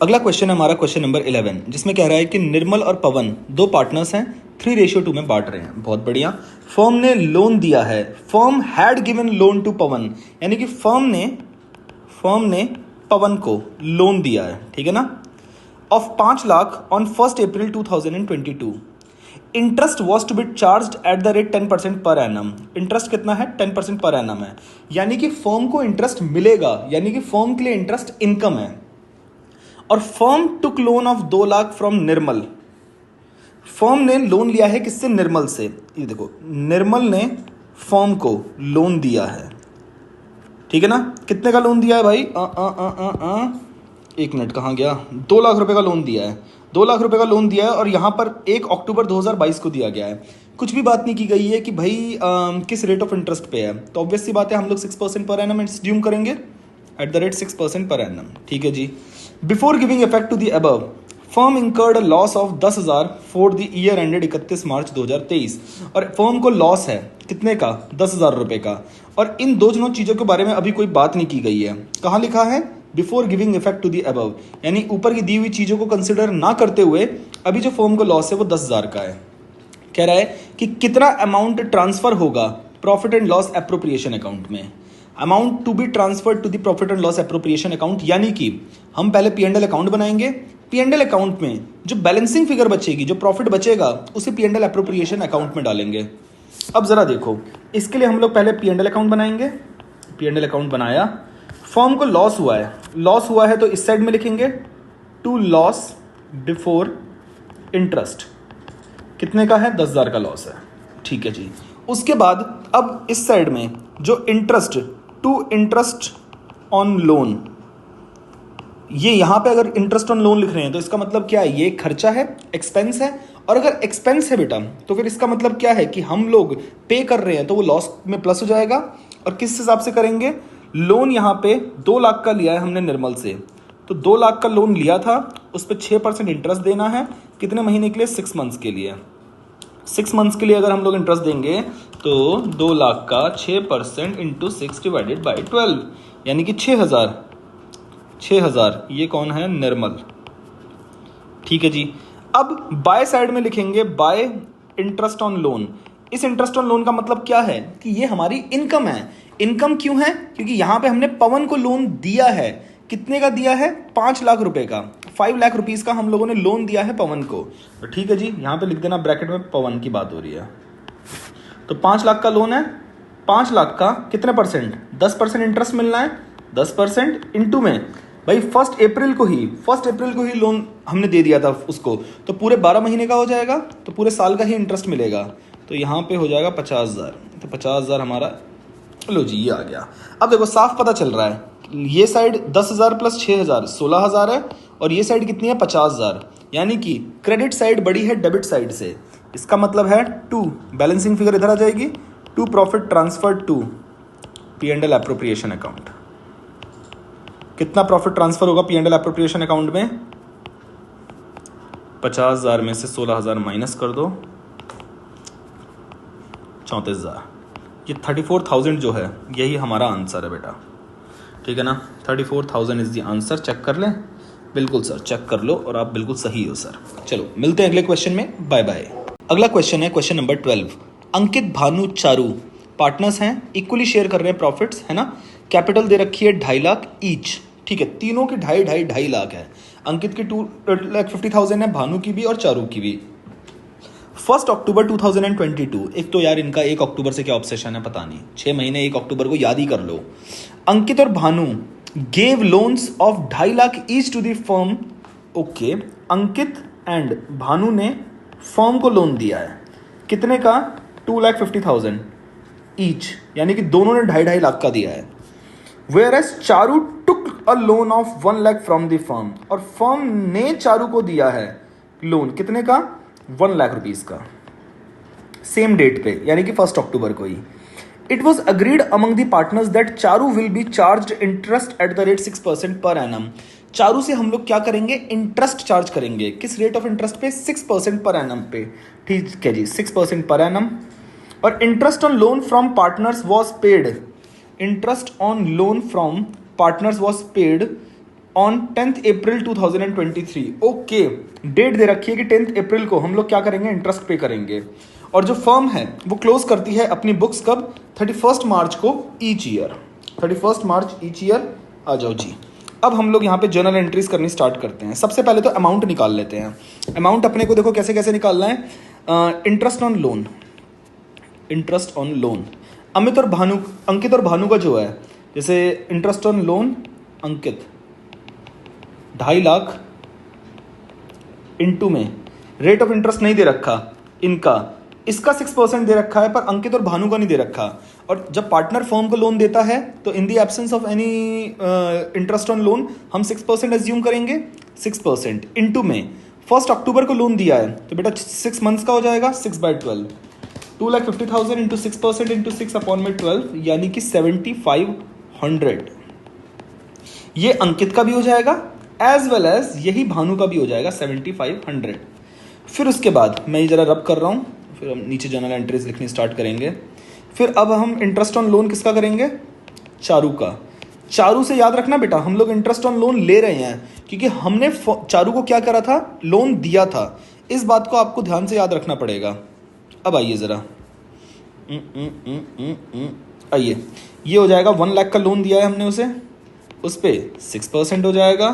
अगला क्वेश्चन है हमारा क्वेश्चन नंबर 11, जिसमें कह रहा है कि निर्मल और पवन दो पार्टनर्स हैं, 3:2 में बांट रहे हैं। बहुत बढ़िया। फर्म ने लोन दिया है, firm had given loan to Pavan, यानी कि फर्म ने पवन को लोन दिया है, ठीक है ना, of 5 lakh on 1 April 2022। Interest was to be charge at the rate 10% per annum. Interest कितना है? 10% पर एनम है, यानी कि फर्म को इंटरेस्ट मिलेगा, यानी कि फर्म के लिए इंटरेस्ट इनकम है। और firm took loan of 2 lakh from Nirmal. Firm ने लोन लिया है किससे? निर्मल से। ये देखो, निर्मल ने फर्म को लोन दिया है, ठीक है ना। कितने का लोन दिया है भाई? एक मिनट, कहाँ गया? 2 लाख रुपए का लोन दिया है। 2 लाख रुपए का लोन दिया है और यहाँ पर 1 अक्टूबर 2022 को दिया गया है। कुछ भी बात नहीं की गई है कि भाई किस रेट ऑफ इंटरेस्ट पे है। तो ऑब्वियस सी बात है, हम लोग 6% पर एनम एज्यूम करेंगे, at the rate 6% per annum, ठीक है जी। Before giving effect to the above, firm incurred a loss of 10,000 for the year ended 31 March 2023। और फर्म को लॉस है कितने का? 10,000 रुपए का। और इन दोनों चीज़ों के बारे में अभी कोई बात नहीं की गई है। कहाँ लिखा है? Before giving effect to the above, यानी ऊपर की दी हुई चीज़ों को कंसिडर ना करते हुए अभी जो फर्म को लॉस है वो 10,000 का है। कह रहा है कि कितना अमाउंट ट्रांसफर होगा profit and loss appropriation account में। Amount to be transferred to the profit and loss appropriation account, यानी कि हम पहले P&L अकाउंट बनाएंगे। P&L अकाउंट में जो बैलेंसिंग फिगर बचेगी, जो प्रॉफिट बचेगा, उसे P&L एप्रोप्रिएशन अकाउंट में डालेंगे। अब जरा देखो, इसके लिए हम लोग पहले P&L अकाउंट बनाएंगे। P&L अकाउंट बनाया, फर्म को लॉस हुआ है, लॉस हुआ है तो इस साइड में लिखेंगे टू लॉस बिफोर इंटरेस्ट। कितने का है? 10,000 का लॉस है, ठीक है जी। उसके बाद अब इस साइड में जो interest, to interest on loan, ये यहां पे अगर इंटरेस्ट ऑन लोन लिख रहे हैं तो इसका मतलब क्या है? ये खर्चा है, एक्सपेंस है। और अगर एक्सपेंस है बेटा, तो फिर इसका मतलब क्या है कि हम लोग पे कर रहे हैं तो वो लॉस में प्लस हो जाएगा। और किस हिसाब से करेंगे? लोन यहाँ पे 2 लाख का लिया है हमने निर्मल से, तो 2 लाख का लोन लिया था, उस पर 6% इंटरेस्ट देना है। कितने महीने के लिए? 6 मंथ्स के लिए। 6 मंथ्स के लिए अगर हम लोग इंटरेस्ट देंगे तो 2 लाख का 6% इंटू 6 डिवाइडेड बाई 12, यानी कि 6,000। ये कौन है? निर्मल, ठीक है जी। अब बाय साइड में लिखेंगे बाय इंटरेस्ट ऑन लोन। इस इंटरेस्ट ऑन लोन का मतलब क्या है कि ये हमारी इनकम है। इनकम क्यों है? क्योंकि यहां पे हमने पवन को लोन दिया है। कितने का दिया है? 5 लाख रुपए का, 5 लाख रुपीज का हम लोगों ने लोन दिया है पवन को। तो ठीक है जी, यहां पे लिख देना ब्रैकेट में पवन की बात हो रही है। तो 5 लाख का लोन है, 5 लाख का कितने परसेंट? 10% इंटरेस्ट मिलना है। 10% इंटू में भाई 1 अप्रैल को ही लोन हमने दे दिया था उसको, तो पूरे 12 महीने का हो जाएगा, तो पूरे साल का ही इंटरेस्ट मिलेगा। तो यहाँ पे हो जाएगा 50,000। तो 50,000 हमारा, लो जी ये आ गया। अब देखो साफ पता चल रहा है, ये साइड 10,000 प्लस 6,000 16,000 है, और ये साइड कितनी है? 50,000। यानी कि क्रेडिट साइड बड़ी है डेबिट साइड से। इसका मतलब है टू, बैलेंसिंग फिगर इधर आ जाएगी, to profit transfer to P&L appropriation account. कितना प्रॉफिट ट्रांसफर होगा P&L एप्रोप्रिएशन अकाउंट में? 50,000 में से 16,000 माइनस कर दो, 34,000। ये 34,000 जो है यही हमारा आंसर है बेटा, ठीक है ना। 34,000 इज द आंसर। चेक कर लें? बिल्कुल सर, चेक कर लो और आप बिल्कुल सही हो सर। चलो मिलते हैं अगले क्वेश्चन में, बाय बाय। अगला क्वेश्चन है क्वेश्चन नंबर 12। अंकित, भानु, चारू पार्टनर्स हैं, इक्वली शेयर कर रहे हैं प्रॉफिट्स, है ना। कैपिटल दे रखी है 2.5 लाख ईच, ठीक है। तीनों की 2.5 लाख है। अंकित की 2,50,000 है, भानु की भी और चारू की भी। 1 अक्टूबर 2022, एक तो यार इनका 1 अक्टूबर से क्या ऑब्सेशन है पता नहीं, 6 महीने 1 अक्टूबर को याद ही कर लो। अंकित और Bhanu gave loans of 2.5 lakh each to the firm. Okay, Ankit and Bhanu ने फर्म को लोन दिया है, कितने का? 2,50,000 ईच, यानी कि दोनों ने 2.5 लाख का दिया है। Whereas Charu took a loan of 1 lakh from the firm, और फर्म ने चारू को दिया है लोन कितने का? 1 लाख रुपीज का, सेम डेट पे, यानी कि 1 अक्टूबर को ही। It was agreed among the partners that Charu will be charge interest at the rate 6% per annum. Charu से हम लोग क्या करेंगे? इंटरेस्ट चार्ज करेंगे। किस रेट ऑफ इंटरेस्ट पे? 6% पर एनम पे, ठीक है जी, 6% पर एनम। और interest on loan from partners was paid, interest on loan from partners was paid on 10th April 2023। Okay, date दे रखी है कि 10th अप्रैल को हम लोग क्या करेंगे, इंटरेस्ट पे करेंगे। और जो फर्म है वो क्लोज करती है अपनी बुक्स कब, 31 मार्च को ईच ईयर। 31 मार्च ईच ईयर। आ जाओ जी, अब हम लोग यहाँ पे जर्नल एंट्रीज करनी स्टार्ट करते हैं। सबसे पहले तो अमाउंट निकाल लेते हैं। अमाउंट अपने को देखो कैसे कैसे निकालना है। Interest on loan, interest on loan Amit और भानु, अंकित और भानु का जो है, जैसे interest on loan Ankit 2.5 lakh into में रेट ऑफ इंटरेस्ट नहीं दे रखा इनका, इसका 6% दे रखा है पर अंकित और भानु का नहीं दे रखा। और जब पार्टनर फर्म को लोन देता है तो in the absence of any interest on loan हम 6% एज्यूम करेंगे। 6% इनटू में 1 अक्टूबर को लोन दिया है तो बेटा 6 मंथ्स का हो जाएगा, 6/12 2,50,000 इंटू 6% इंटू 6/12 यानी कि 7,500। ये अंकित का भी हो जाएगा एज वेल एज यही भानु का भी हो जाएगा 7,500। फिर उसके बाद मैं ये जरा रब कर रहा हूँ, फिर हम नीचे जर्नल एंट्रीज लिखनी स्टार्ट करेंगे। फिर अब हम इंटरेस्ट ऑन लोन किसका करेंगे, चारू का। चारू से याद रखना बेटा हम लोग इंटरेस्ट ऑन लोन ले रहे हैं क्योंकि हमने चारू को क्या करा था, लोन दिया था। इस बात को आपको ध्यान से याद रखना पड़ेगा। अब आइए ज़रा, आइए, ये हो जाएगा 1 लाख का लोन दिया है हमने उसे, उस पर 6% हो जाएगा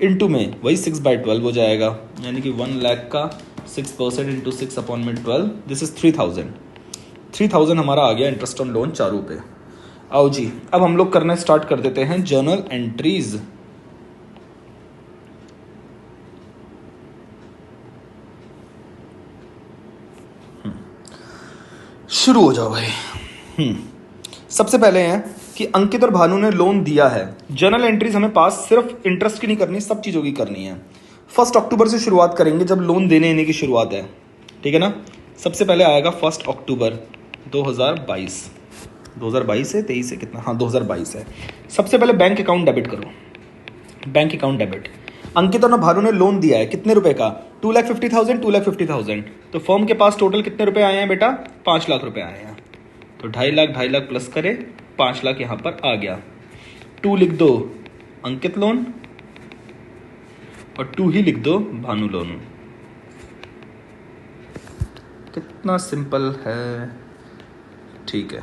इनटू में वही 6/12 हो जाएगा, यानी कि 1 लाख का 6% इंटू 6/12 दिस इज 3,000। 3,000 हमारा आ गया इंटरेस्ट ऑन लोन चारू पे। आओ जी, अब हम लोग करना स्टार्ट कर देते हैं जर्नल एंट्रीज। शुरू हो जाओ भाई। सबसे पहले है कि अंकित और भानु ने लोन दिया है। जर्नल एंट्रीज हमें पास सिर्फ इंटरेस्ट की नहीं करनी, सब चीज़ों की करनी है। 1 अक्टूबर से शुरुआत करेंगे जब लोन देने की शुरुआत है, ठीक है ना। सबसे पहले आएगा 1 अक्टूबर 2022। 2022 है, 23 है, कितना, हाँ 2022 है। सबसे पहले बैंक अकाउंट डेबिट करो, बैंक अकाउंट डेबिट। अंकित और भानु ने लोन दिया है कितने रुपए का, 2,50,000 2,50,000। तो फर्म के पास टोटल कितने रुपए आए हैं बेटा, 5 लाख रुपए आए हैं। तो 2.5 लाख प्लस करे 5 लाख यहाँ पर आ गया। 2 लिख दो अंकित लोन और 2 ही लिख दो भानु लोन। कितना सिंपल है, ठीक है।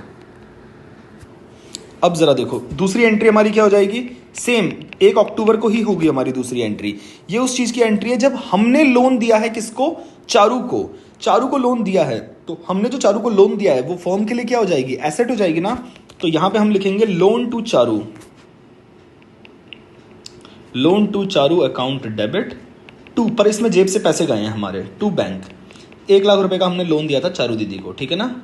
अब जरा देखो दूसरी एंट्री हमारी क्या हो जाएगी, सेम 1 अक्टूबर को ही होगी हमारी दूसरी एंट्री। ये उस चीज की एंट्री है जब हमने लोन दिया है किसको, चारू को। चारू को लोन दिया है तो हमने जो चारू को लोन दिया है वो फर्म के लिए क्या हो जाएगी, एसेट हो जाएगी ना। तो यहां पे हम लिखेंगे loan to Charu, loan to Charu account debit to, पर इसमें जेब से पैसे गए हैं हमारे, टू बैंक। 1 लाख रुपए का हमने लोन दिया था चारू दीदी को, ठीक है ना।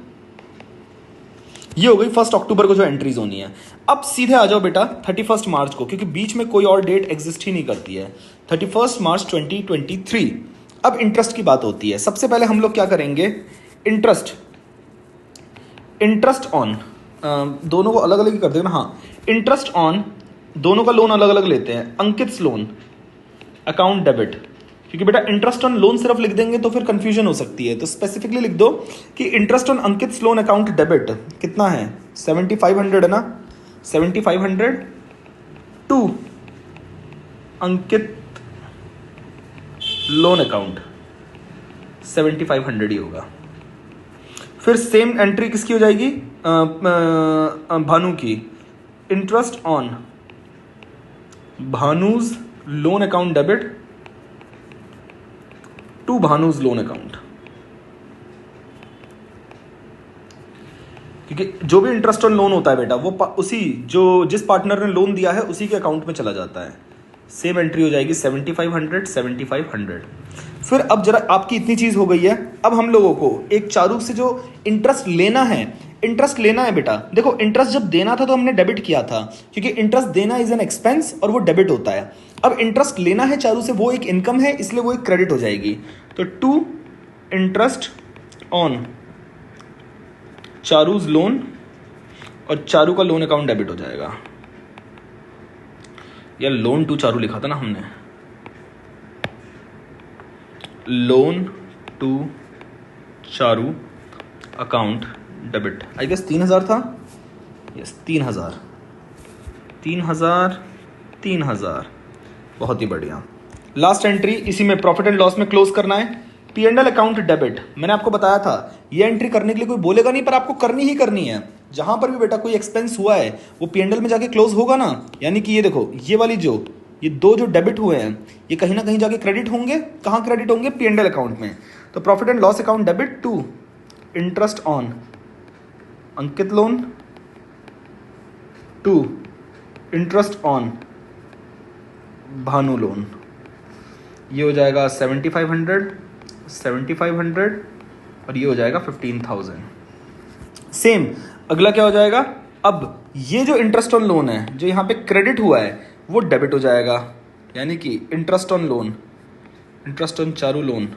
ये हो गई 1 अक्टूबर को जो एंट्रीज होनी है। अब सीधे आ जाओ बेटा 31 मार्च को, क्योंकि बीच में कोई और डेट एग्जिस्ट ही नहीं करती है। 31 मार्च 2023। अब इंटरेस्ट की बात होती है। सबसे पहले हम लोग क्या करेंगे, इंटरेस्ट, इंटरेस्ट ऑन, दोनों को अलग अलग ही कर देना, हाँ। इंटरेस्ट ऑन, दोनों का लोन अलग अलग लेते हैं। अंकित लोन अकाउंट डेबिट, क्योंकि बेटा इंटरेस्ट ऑन लोन सिर्फ लिख देंगे तो फिर कंफ्यूजन हो सकती है, तो स्पेसिफिकली लिख दो कि interest on Ankit loan account debit कितना है, 7,500 है ना। 7,500 टू अंकित लोन अकाउंट 7,500 ही होगा। फिर सेम एंट्री किसकी हो जाएगी, भानु की। Interest on Bhanu's loan account debit to Bhanu's loan account, क्योंकि जो भी इंटरेस्ट ऑन लोन होता है बेटा वो उसी जो जिस पार्टनर ने लोन दिया है उसी के अकाउंट में चला जाता है। सेम एंट्री हो जाएगी 7,500 7,500। फिर अब जरा आपकी इतनी चीज हो गई है, अब हम लोगों को एक चारू से जो इंटरेस्ट लेना है, इंटरेस्ट लेना है बेटा। देखो इंटरेस्ट जब देना था तो हमने डेबिट किया था, क्योंकि इंटरेस्ट देना इज एन एक्सपेंस और वो डेबिट होता है। अब इंटरेस्ट लेना है चारू से, वो एक इनकम है, इसलिए वो एक क्रेडिट हो जाएगी। तो to interest on Charu's loan, और चारू का लोन अकाउंट डेबिट हो जाएगा। या लोन टू चारू लिखा था ना हमने, loan to Charu account debit, I guess 3,000 था। यस 3,000 3,000 3,000 बहुत ही बढ़िया। लास्ट एंट्री इसी में प्रॉफिट एंड लॉस में क्लोज करना है। P&L अकाउंट डेबिट, मैंने आपको बताया था ये एंट्री करने के लिए कोई बोलेगा नहीं, पर आपको करनी ही करनी है। जहां पर भी बेटा कोई एक्सपेंस हुआ है वो P&L में जाके क्लोज होगा ना। यानी कि ये देखो, ये वाली ये दो जो डेबिट हुए हैं ये कहीं ना कहीं जाके क्रेडिट होंगे। कहाँ क्रेडिट होंगे? P&L अकाउंट में। तो profit and loss account debit to interest on Ankit loan to interest on Bhanu loan, ये हो जाएगा 7500 और ये हो जाएगा 15,000। सेम अगला क्या हो जाएगा? अब ये जो इंटरेस्ट ऑन लोन है जो यहाँ पे क्रेडिट हुआ है वो डेबिट हो जाएगा, यानी कि interest on loan, interest on Charu loan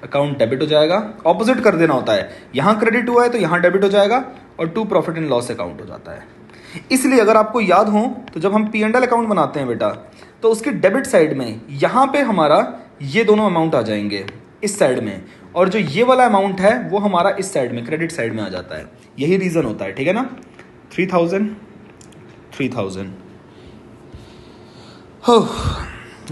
account debit हो जाएगा। ऑपोजिट कर देना होता है, यहाँ क्रेडिट हुआ है तो यहाँ डेबिट हो जाएगा और to profit and loss account हो जाता है। इसलिए अगर आपको याद हो तो जब हम P&L अकाउंट बनाते हैं बेटा तो उसकी डेबिट साइड में यहाँ पे हमारा ये दोनों अमाउंट आ जाएंगे इस साइड में, और जो ये वाला अमाउंट है वो हमारा इस साइड में क्रेडिट साइड में आ जाता है। यही रीजन होता है, ठीक है ना। 3000 हो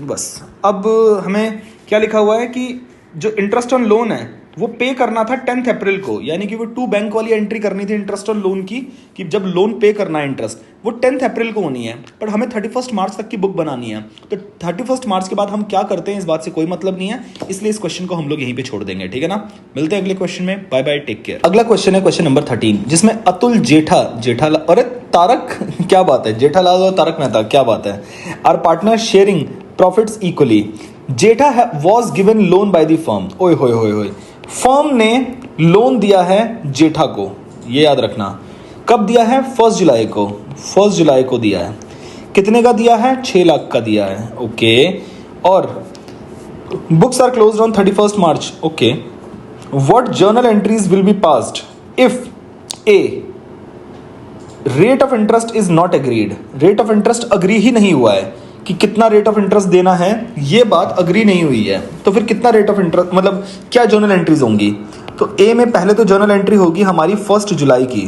बस। अब हमें क्या लिखा हुआ है कि जो इंटरेस्ट ऑन लोन है वो पे करना था 10 अप्रैल को, यानी कि वो टू बैंक वाली एंट्री करनी थी इंटरेस्ट ऑन लोन की, कि जब लोन पे करना है इंटरेस्ट वो 10 अप्रैल को होनी है, पर हमें 31 मार्च तक की बुक बनानी है। तो 31 मार्च के बाद हम क्या करते हैं इस बात से कोई मतलब नहीं है, इसलिए इस क्वेश्चन को हम लोग यहीं पे छोड़ देंगे, ठीक है ना। मिलते हैं अगले क्वेश्चन में, बाय बाय, टेक केयर। अगला क्वेश्चन है क्वेश्चन नंबर 13, जिसमें अतुल जेठालाल, अरे तारक क्या बात है, जेठालाल और तारक मेहता क्या बात है, are partner sharing profits equally. Jetha was given loan by the firm. ओए होए होए होए, फर्म ने लोन दिया है जेठा को, ये याद रखना। कब दिया है? 1 जुलाई को, 1 जुलाई को दिया है। कितने का दिया है? 6 लाख का दिया है, ओके। और books are closed on 31 March, okay. What journal entries will be passed if a rate of interest is not agreed. Rate of interest agree ही नहीं हुआ है कि कितना रेट ऑफ इंटरेस्ट देना है, ये बात अग्री नहीं हुई है, तो फिर कितना रेट ऑफ इंटरेस्ट, मतलब क्या जर्नल एंट्रीज होंगी? तो ए में पहले तो जर्नल एंट्री होगी हमारी 1 जुलाई की।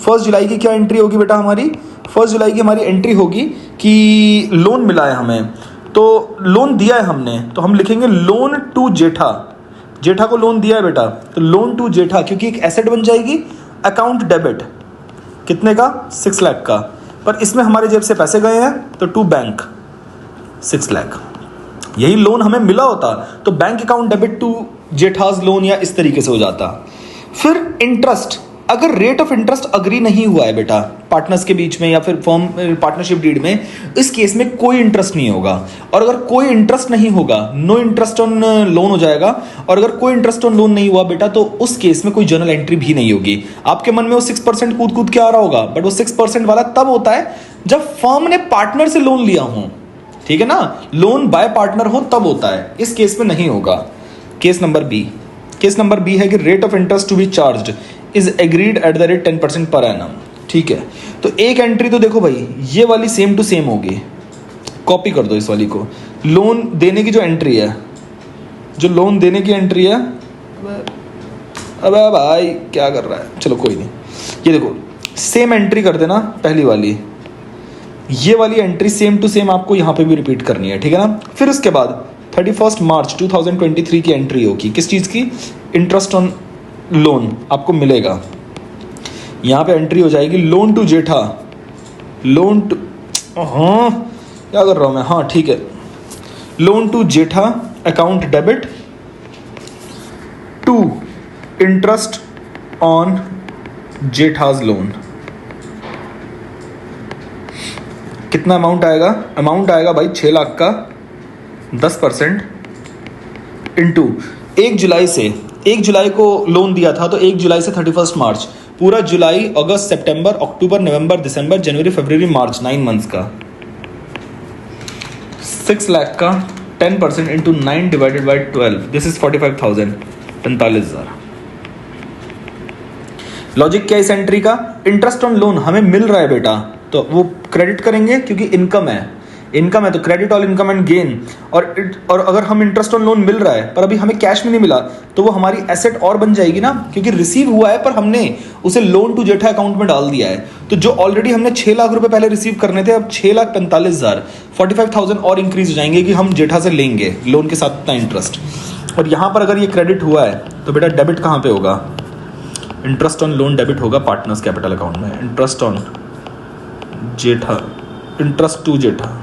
1 जुलाई की क्या एंट्री होगी बेटा हमारी? 1 जुलाई की हमारी एंट्री होगी कि लोन मिला है हमें, तो लोन दिया है हमने, तो हम लिखेंगे लोन टू जेठा। जेठा को लोन दिया है बेटा, तो लोन टू जेठा, क्योंकि एक एसेट बन जाएगी। अकाउंट डेबिट कितने का? 6 लाख का, पर इसमें हमारे जेब से पैसे गए हैं तो टू बैंक 6 लाख। यही लोन हमें मिला होता तो bank account debit to Jetha's loan या इस तरीके से हो जाता। फिर इंटरेस्ट, अगर रेट ऑफ इंटरेस्ट अग्री नहीं हुआ है बेटा पार्टनर्स के बीच में या फिर फर्म पार्टनरशिप डीड में, इस केस में कोई इंटरेस्ट नहीं होगा। और अगर कोई इंटरेस्ट नहीं होगा, नो इंटरेस्ट ऑन लोन हो जाएगा। और अगर कोई इंटरेस्ट ऑन लोन नहीं हुआ बेटा तो उस केस में कोई जर्नल एंट्री भी नहीं होगी। आपके मन में वो 6% कूद के आ रहा होगा, बट वो 6% वाला तब होता है जब फर्म ने पार्टनर से लोन लिया हो, ठीक है ना। लोन बाय पार्टनर हो तब होता है, इस केस में नहीं होगा। Case number B, case number B है कि rate of interest to be charged is agreed at the rate 10% per annum, ठीक है। तो एक एंट्री तो देखो भाई ये वाली सेम टू सेम होगी, कॉपी कर दो इस वाली को। लोन देने की जो एंट्री है, जो लोन देने की एंट्री है, अबे भाई क्या कर रहा है, चलो कोई नहीं, ये देखो सेम एंट्री कर देना पहली वाली, ये वाली एंट्री सेम टू सेम आपको यहाँ पे भी रिपीट करनी है, ठीक है ना। फिर उसके बाद 31 मार्च 2023 की एंट्री होगी, किस चीज़ की? इंटरेस्ट ऑन लोन आपको मिलेगा। यहाँ पे एंट्री हो जाएगी loan to Jetha, loan to, हाँ क्या कर रहा हूँ मैं, हाँ ठीक है, loan to Jetha account debit to interest on Jetha's loan. कितना अमाउंट आएगा? अमाउंट आएगा भाई 6 लाख का 10% इंटू 1 जुलाई से, 1 जुलाई को लोन दिया था तो 1 जुलाई से 31 मार्च, पूरा जुलाई अगस्त सितंबर अक्टूबर नवंबर दिसंबर जनवरी फरवरी मार्च, 9 मंथ्स का 6 लाख का 10% into 9 divided by 12, this is 45,000, 45,000। Logic क्या इस एंट्री का? इंटरेस्ट ऑन लोन हमें मिल रहा है बेटा, तो वो क्रेडिट करेंगे क्योंकि इनकम है। इनकम है तो credit all income and gain, और अगर हम इंटरेस्ट ऑन लोन मिल रहा है पर अभी हमें कैश में नहीं मिला तो वो हमारी एसेट और बन जाएगी ना, क्योंकि रिसीव हुआ है पर हमने उसे लोन टू जेठा अकाउंट में डाल दिया है। तो जो ऑलरेडी हमने 6 लाख रुपए पहले रिसीव करने थे, अब 6,45,000 45,000 और इंक्रीज हो जाएंगे कि हम जेठा से लेंगे लोन के साथ इतना इंटरेस्ट। और यहाँ पर अगर ये क्रेडिट हुआ है तो बेटा डेबिट कहाँ पे होगा? इंटरेस्ट ऑन लोन डेबिट होगा पार्टनर्स कैपिटल अकाउंट में। Interest on Jetha, interest to Jetha,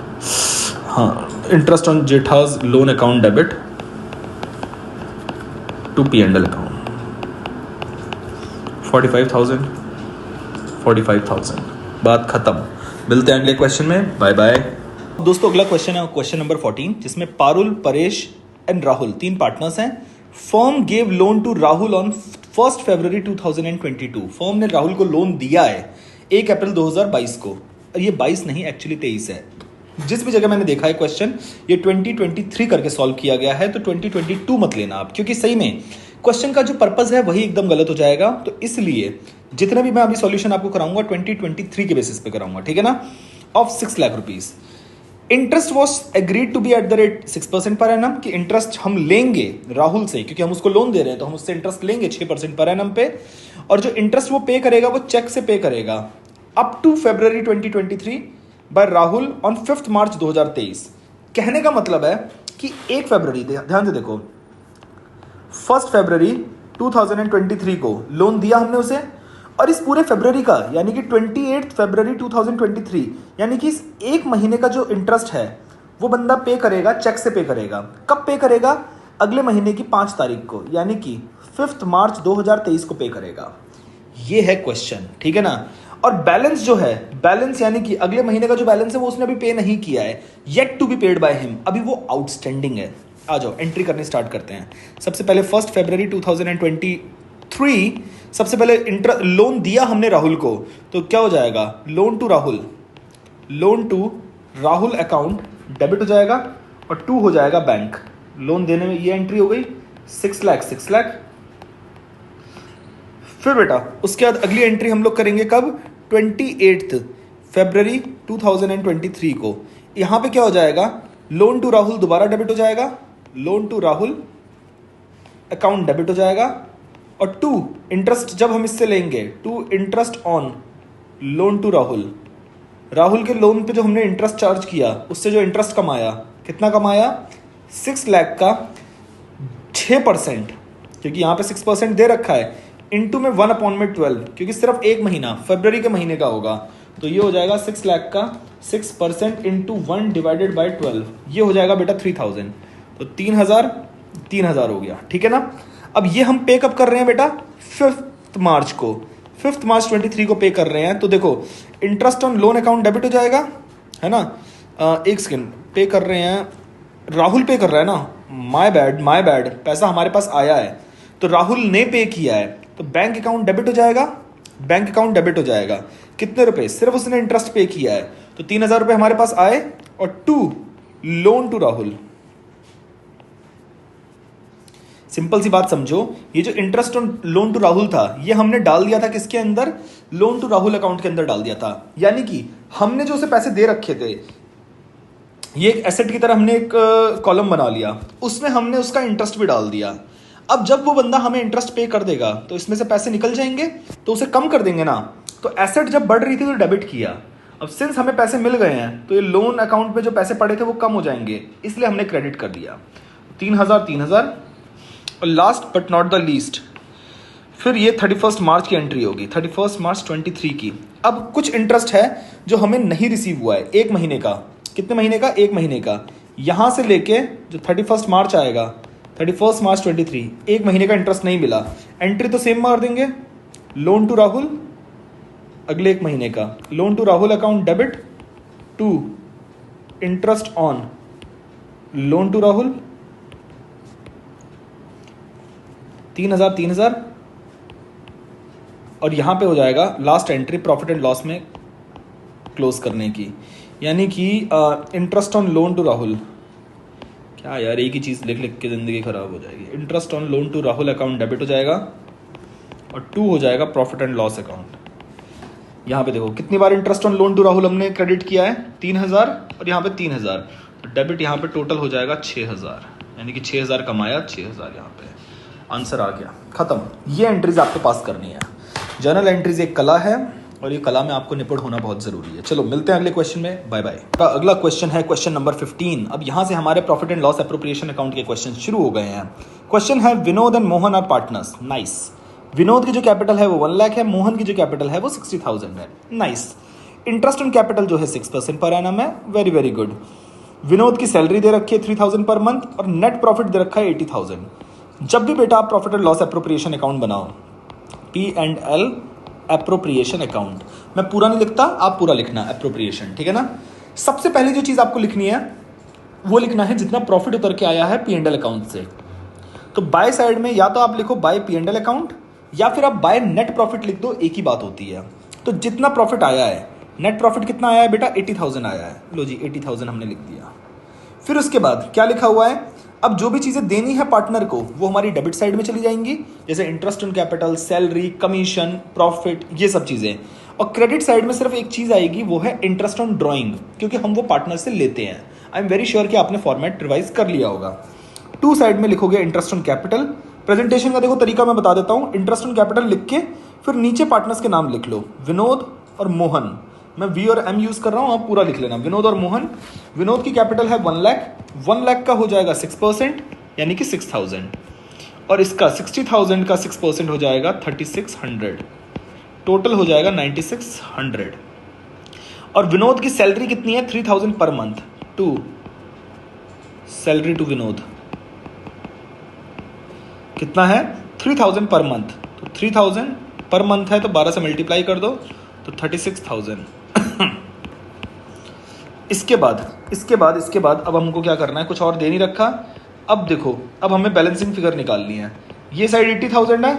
हाँ, interest on Jetha's loan account debit to P&L account. 45,000 बात खत्म। मिलते हैं अगले क्वेश्चन में, बाय बाय। दोस्तों अगला क्वेश्चन है क्वेश्चन नंबर 14, जिसमें पारुल, परेश एंड राहुल 3 पार्टनर्स हैं। Firm gave loan to Rahul on 1 February 2022। Firm ने राहुल को लोन दिया है 1 अप्रैल 2022 को, और ये 22 नहीं एक्चुअली 23 है। जिस भी जगह मैंने देखा है क्वेश्चन ये 2023 करके सॉल्व किया गया है, तो 2022 मत लेना आप, क्योंकि सही में क्वेश्चन का जो पर्पस है वही एकदम गलत हो जाएगा। तो इसलिए जितने भी मैं अभी सॉल्यूशन आपको कराऊंगा 2023 के बेसिस पे कराऊंगा, ठीक है ना, of 6 lakh rupees. Interest was agreed to be at the rate 6% per annum, कि इंटरेस्ट हम लेंगे राहुल से, क्योंकि हम उसको लोन दे रहे हैं तो हम उससे इंटरेस्ट लेंगे 6% पर एनम पे, और जो इंटरेस्ट वो पे करेगा वो चेक से पे करेगा up to February 2023 by Rahul on 5 March 2023। कहने का मतलब है कि 1 फरवरी, ध्यान से देखो, 1 फरवरी 2023 को लोन दिया हमने उसे, और इस पूरे फरवरी का यानी कि 28 फरवरी 2023 यानी कि इस एक महीने का जो इंटरेस्ट है वो बंदा पे करेगा, चेक से पे करेगा। कब पे करेगा? अगले महीने की 5 तारीख को, यानी कि 5 मार्च 2023 को पे करेगा। ये है क्वेश्चन, ठीक है ना। और बैलेंस जो है, बैलेंस यानी कि अगले महीने का जो बैलेंस है वो उसने अभी पे नहीं किया है, yet to be paid by him, अभी वो आउटस्टैंडिंग है। आ जाओ एंट्री करने स्टार्ट करते हैं। सबसे पहले 1 फरवरी 2023, सबसे पहले लोन दिया हमने राहुल को, तो क्या हो जाएगा? Loan to Rahul account debit हो जाएगा, और 2 हो जाएगा बैंक। लोन देने में ये एंट्री हो गई 6 लाख। फिर बेटा उसके बाद अगली एंट्री हम लोग करेंगे कब? 28 फरवरी 2023 को। यहां पे क्या हो जाएगा? लोन टू राहुल दोबारा डेबिट हो जाएगा, loan to Rahul account debit हो जाएगा, और 2 इंटरेस्ट जब हम इससे लेंगे, 2 interest on loan to Rahul के लोन पे जो हमने इंटरेस्ट चार्ज किया उससे जो इंटरेस्ट कमाया, कितना कमाया? 6 लाख का 6%, क्योंकि यहाँ पे 6% दे रखा है, इनटू में 1/12, क्योंकि सिर्फ एक महीना फरवरी के महीने का होगा, तो ये हो जाएगा 6 लाख का 6% इंटू 1/12, ये हो जाएगा बेटा 3000। तो 3000 हो गया, ठीक है ना। अब ये हम पे कब कर रहे हैं बेटा? 5 मार्च को, 5 मार्च 23 को पे कर रहे हैं। तो देखो interest on loan account debit हो जाएगा, है ना। एक सेकेंड, पे कर रहे हैं, राहुल पे कर रहा है ना, माय बैड, पैसा हमारे पास आया है तो राहुल ने पे किया है, तो बैंक अकाउंट डेबिट हो जाएगा। कितने रुपए? सिर्फ उसने इंटरेस्ट पे किया है, तो 3000 रुपए हमारे पास आए, और 2 लोन टू राहुल। सिंपल सी बात समझो, ये जो interest on loan to Rahul था ये हमने डाल दिया था किसके अंदर? लोन टू राहुल अकाउंट के अंदर डाल दिया था। यानी कि हमने जो उसे पैसे दे रखे थे, ये एक एसेट की तरह हमने एक कॉलम बना लिया, उसमें हमने उसका इंटरेस्ट भी डाल दिया। अब जब वो बंदा हमें इंटरेस्ट पे कर देगा तो इसमें से पैसे निकल जाएंगे, तो उसे कम कर देंगे ना। तो एसेट जब बढ़ रही थी तो डेबिट किया, अब सिंस हमें पैसे मिल गए हैं तो ये लोन अकाउंट में जो पैसे पड़े थे वो कम हो जाएंगे, इसलिए हमने क्रेडिट कर दिया। 3000, और last but not the least, फिर ये 31 मार्च की एंट्री होगी, 31 मार्च 23 की। अब कुछ इंटरेस्ट है जो हमें नहीं रिसीव हुआ है 1 महीने का। कितने महीने का? 1 महीने का। यहां से लेके जो 31 मार्च आएगा, 31 मार्च 23, 1 महीने का इंटरेस्ट नहीं मिला, एंट्री तो सेम मार देंगे, लोन टू राहुल अगले 1 महीने का, loan to Rahul account debit, 2 interest on loan to Rahul, 3000, और यहां पे हो जाएगा last entry profit and loss में क्लोज करने की, यानी कि interest on loan to Rahul. क्या यार, एक ही चीज लिख लिख के जिंदगी खराब हो जाएगी। Interest on loan to Rahul account debit हो जाएगा, और 2 हो जाएगा प्रॉफिट एंड लॉस अकाउंट। यहाँ पे देखो कितनी बार interest on loan to Rahul हमने क्रेडिट किया है, 3000 और यहाँ पे 3000, तो डेबिट यहाँ पे टोटल हो जाएगा 6000, यानी कि 6000 कमाया, 6000 यहाँ पे आंसर आ गया, खत्म। ये एंट्रीज आपको पास करनी है। जर्नल एंट्रीज एक कला है और ये कला में आपको निपुण होना बहुत जरूरी है। चलो मिलते हैं अगले क्वेश्चन में, बाय बाय। अगला क्वेश्चन है क्वेश्चन नंबर 15। अब यहाँ से हमारे profit and loss appropriation account के क्वेश्चन शुरू हो गए हैं। क्वेश्चन है Vinod and Mohan are partners, nice. Vinod की जो कैपिटल है वो 1 लाख है, मोहन की जो कैपिटल है वो 60,000 है, नाइस। इंटरेस्ट ऑन कैपिटल जो है 6% पर एनम है, वेरी वेरी गुड। विनोद की सैलरी दे रखी है 3000 पर मंथ और नेट प्रॉफिट दे रखा है 80,000। जब भी बेटा आप profit and loss appropriation account बनाओ, P&L एप्रोप्रिएशन अकाउंट, मैं पूरा नहीं लिखता, आप पूरा लिखना एप्रोप्रिएशन, ठीक है ना। सबसे पहले जो चीज आपको लिखनी है वो लिखना है जितना प्रॉफिट उतर के आया है P&L अकाउंट से। तो बाय साइड में या तो आप लिखो बाय P&L अकाउंट या फिर आप बाय नेट प्रॉफिट लिख दो, एक ही बात होती है। तो जितना प्रॉफिट आया है, नेट प्रॉफिट कितना आया है बेटा, 80,000 आया है, लो जी 80,000 हमने लिख दिया। फिर उसके बाद क्या लिखा हुआ है, अब जो भी चीजें देनी है पार्टनर को वो हमारी डेबिट साइड में चली जाएंगी, जैसे interest on capital, salary, commission, profit, ये सब चीजें। और क्रेडिट साइड में सिर्फ एक चीज आएगी, वो है इंटरेस्ट ऑन ड्रॉइंग, क्योंकि हम वो पार्टनर से लेते हैं। आई एम वेरी श्योर कि आपने फॉर्मेट रिवाइज कर लिया होगा। टू साइड में लिखोगे इंटरेस्ट ऑन कैपिटल। प्रेजेंटेशन का देखो तरीका मैं बता देता हूं, इंटरेस्ट ऑन कैपिटल लिख के फिर नीचे पार्टनर्स के नाम लिख लो, विनोद और मोहन। मैं वी और एम यूज कर रहा हूं, आप पूरा लिख लेना, विनोद और मोहन। विनोद की कैपिटल है 1 लाख, 1 लाख का हो जाएगा 6%, यानी कि 6000, और इसका 60,000 का 6% हो जाएगा 3600, टोटल हो जाएगा 9600। और विनोद की सैलरी कितनी है, 3000 per month, to salary to Vinod कितना है, 3000 पर मंथ। तो 3000 पर मंथ है तो 12 से मल्टीप्लाई कर दो तो 36,000। इसके बाद अब हमको क्या करना है, कुछ और दे नहीं रखा। अब देखो, अब हमें बैलेंसिंग फिगर निकालनी है। ये साइड 80,000 है,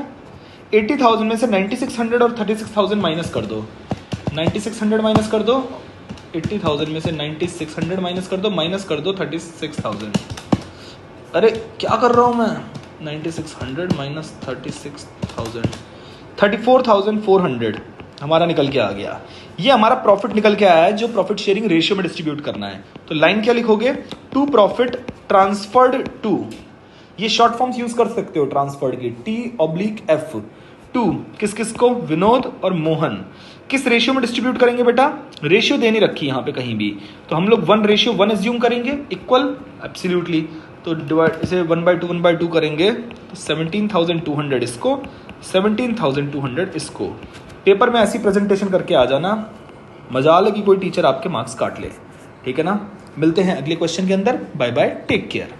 80,000 में से 9600 और 36,000 माइनस कर दो, 9600 माइनस कर दो, 80,000 में से 9600 माइनस कर दो, माइनस कर दो 36,000। अरे क्या कर रहा हूं मैं, 9600 माइनस 36,000, 34,400 हमारा निकल के आ गया। ये हमारा प्रॉफिट निकल के आया है जो प्रॉफिट शेयरिंग रेशियो में डिस्ट्रीब्यूट करना है। तो लाइन क्या लिखोगे, टू प्रॉफिट ट्रांसफर्ड टू, ये शॉर्ट फॉर्म्स यूज कर सकते हो ट्रांसफर्ड की, T/F, टू किस किस को, विनोद और मोहन। किस रेशियो में डिस्ट्रीब्यूट करेंगे बेटा, रेशियो देनी रखी यहाँ पे कहीं भी, तो हम लोग 1:1 एज्यूम करेंगे, इक्वल एब्सोल्युटली। तो डिवाइड इसे 1/2 करेंगे तो 17,200 इसको, 17,200 इसको। पेपर में ऐसी प्रेजेंटेशन करके आ जाना, मजाल है कि कोई टीचर आपके मार्क्स काट ले, ठीक है ना। मिलते हैं अगले क्वेश्चन के अंदर, बाय बाय, टेक केयर।